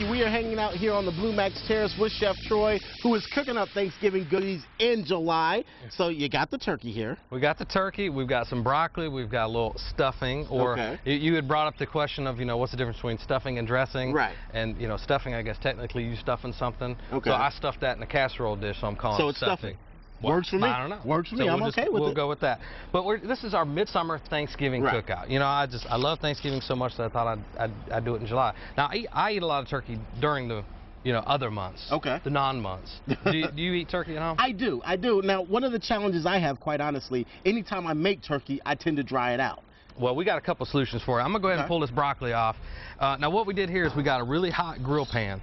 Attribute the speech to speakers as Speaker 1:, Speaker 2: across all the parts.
Speaker 1: turkey. We are hanging out here on the Blue Max Terrace with Chef Troy, who is cooking up Thanksgiving goodies in July. So you got the turkey here.
Speaker 2: We got the turkey. We've got some broccoli. We've got a little stuffing. Or you had brought up the question of, what's the difference between stuffing and dressing?
Speaker 1: Right.
Speaker 2: And, stuffing, I guess technically you stuffing something.
Speaker 1: Okay.
Speaker 2: So I stuffed that in a casserole dish, so I'm calling it stuffing.
Speaker 1: Well, works for me.
Speaker 2: I don't know.
Speaker 1: Works for me. I'm okay with it.
Speaker 2: We'll go with that. But this is our midsummer Thanksgiving cookout. I love Thanksgiving so much that I thought I'd do it in July. Now I eat a lot of turkey during the other months. Okay. The non-months. do you eat turkey at home?
Speaker 1: I do. Now one of the challenges I have, quite honestly, anytime I make turkey, I tend to dry it out.
Speaker 2: Well, we got a couple solutions for it. I'm gonna go ahead and pull this broccoli off. Now what we did here is we got a really hot grill pan.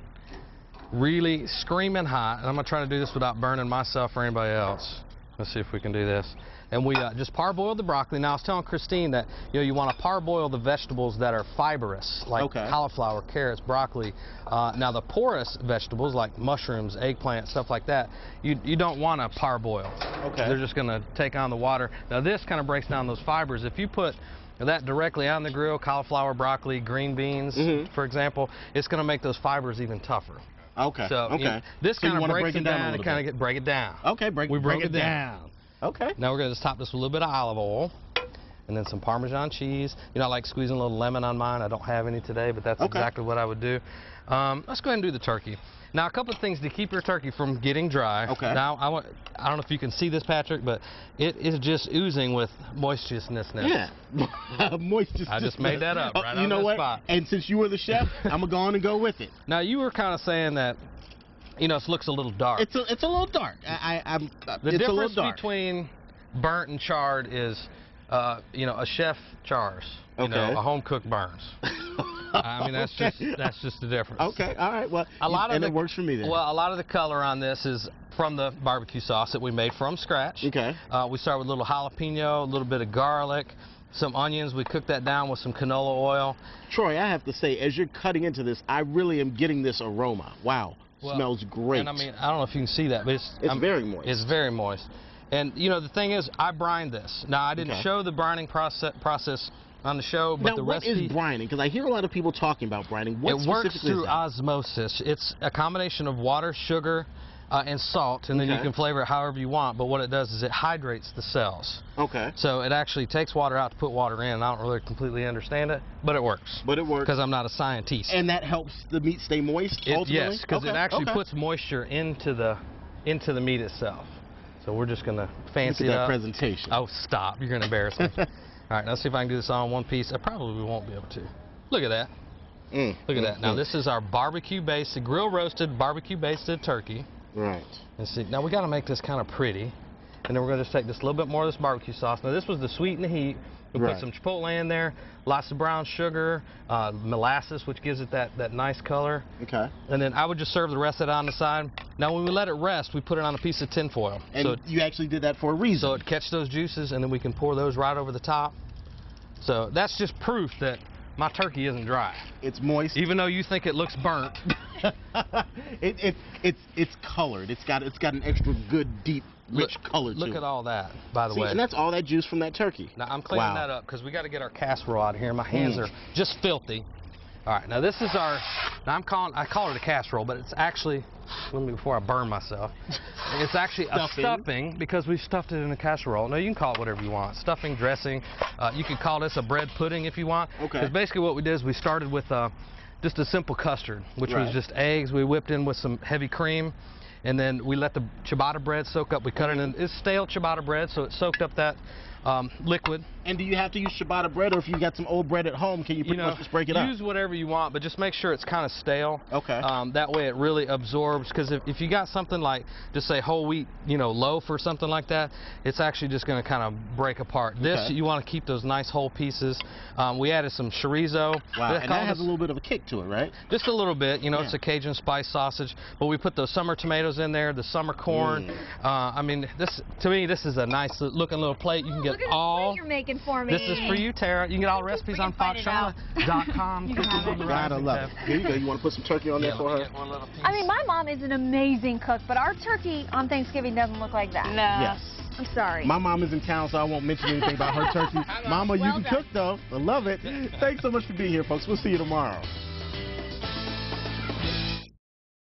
Speaker 2: Really screaming hot, and I'm gonna try to do this without burning myself or anybody else. Let's see if we can do this. And we just parboiled the broccoli. Now I was telling Christine that you want to parboil the vegetables that are fibrous, like cauliflower, carrots, broccoli. Now the porous vegetables like mushrooms, eggplant, stuff like that, you don't want to parboil. Okay. They're just gonna take on the water. Now this kind of breaks down those fibers. If you put that directly on the grill, cauliflower, broccoli, green beans, for example, it's gonna make those fibers even tougher.
Speaker 1: Okay.
Speaker 2: So this kind of breaks it down and kind of break it down.
Speaker 1: Okay, break it down. Okay.
Speaker 2: Now we're going to top this with a little bit of olive oil and then some Parmesan cheese. I like squeezing a little lemon on mine. I don't have any today, but that's exactly what I would do. Let's go ahead and do the turkey. Now a couple of things to keep your turkey from getting dry. Okay. Now I don't know if you can see this, Patrick, but it is just oozing with moisturousness now.
Speaker 1: Yeah. Moisturousness.
Speaker 2: I just made that up right on the spot.
Speaker 1: And since you were the chef, I'm gonna go on and go with it.
Speaker 2: Now you were kind of saying that it looks a little dark.
Speaker 1: It's a little dark.
Speaker 2: The difference between burnt and charred is a chef chars. A home cook burns. I mean, that's just the difference.
Speaker 1: Okay, all right. Well, it works for me then.
Speaker 2: Well, a lot of the color on this is from the barbecue sauce that we made from scratch. Okay. We start with a little jalapeno, a little bit of garlic, some onions. We cook that down with some canola oil.
Speaker 1: Troy, I have to say, as you're cutting into this, I really am getting this aroma. Wow, smells great.
Speaker 2: And I mean, I don't know if you can see that, but it's
Speaker 1: very moist.
Speaker 2: It's very moist. And the thing is, I brined this. Now I didn't show the brining process on the show, but the recipe.
Speaker 1: What is brining? Because I hear a lot of people talking about brining. What
Speaker 2: it works through osmosis. It's a combination of water, sugar, and salt, and then you can flavor it however you want. But what it does is it hydrates the cells. Okay. So it actually takes water out to put water in. I don't really completely understand it, but it works.
Speaker 1: But it works.
Speaker 2: Because I'm not a scientist.
Speaker 1: And that helps the meat stay moist, ultimately?
Speaker 2: Yes, because it actually puts moisture into the meat itself. So we're just going to fancy it up.
Speaker 1: Look at that presentation.
Speaker 2: Oh, stop. You're going to embarrass me. All right, let's see if I can do this all in one piece. I probably won't be able to. Look at that. Look at that. Now, this is our barbecue-based, grill-roasted, barbecue-basted turkey.
Speaker 1: Right.
Speaker 2: And see, now we got to make this kind of pretty. And then we're going to just take this little bit more of this barbecue sauce. Now, this was the sweet and the heat. We put some chipotle in there, lots of brown sugar, molasses, which gives it that nice color. Okay. And then I would just serve the rest of it on the side. Now, when we let it rest, we put it on a piece of tin foil.
Speaker 1: And so you actually did that for a reason.
Speaker 2: So it catch those juices, and then we can pour those right over the top. So that's just proof that my turkey isn't dry.
Speaker 1: It's moist.
Speaker 2: Even though you think it looks burnt.
Speaker 1: It's colored. It's got an extra good, deep, rich color to it.
Speaker 2: Look at all that, by the way.
Speaker 1: And that's all that juice from that turkey.
Speaker 2: Now I'm cleaning that up because we got to get our casserole out of here. My hands are just filthy. All right, now this is our. Now I call it a casserole, but it's actually. Let me before I burn myself. It's actually a stuffing because we've stuffed it in a casserole. Now you can call it whatever you want. Stuffing, dressing. You could call this a bread pudding if you want. Okay. Because basically what we did is we started with just a simple custard, which was just eggs. We whipped in with some heavy cream. And then we let the ciabatta bread soak up. We cut it in. It's stale ciabatta bread, so it soaked up that liquid.
Speaker 1: And do you have to use ciabatta bread, or if you got some old bread at home, can you pretty much just break it up?
Speaker 2: Use whatever you want, but just make sure it's kind of stale. Okay. That way it really absorbs, because if you got something like, just say whole wheat, loaf or something like that, it's actually just going to kind of break apart. This, you want to keep those nice whole pieces. We added some chorizo.
Speaker 1: Wow, and that has a little bit of a kick to it, right?
Speaker 2: Just a little bit. It's a Cajun spice sausage, but we put those summer tomatoes in there, the summer corn. I mean, to me, this is a nice looking little plate. You can get all.
Speaker 3: You're making for me.
Speaker 2: This is for you, Tara. You can get all the recipes on foxshona.com.
Speaker 1: Gotta love it. Here you go. You want to put some turkey on there for her?
Speaker 3: I mean, my mom is an amazing cook, but our turkey on Thanksgiving doesn't look like that. No.
Speaker 1: Yes.
Speaker 3: I'm sorry.
Speaker 1: My mom is in town, so I won't mention anything about her turkey. Mama, you can cook, though. I love it. Thanks so much for being here, folks. We'll see you tomorrow.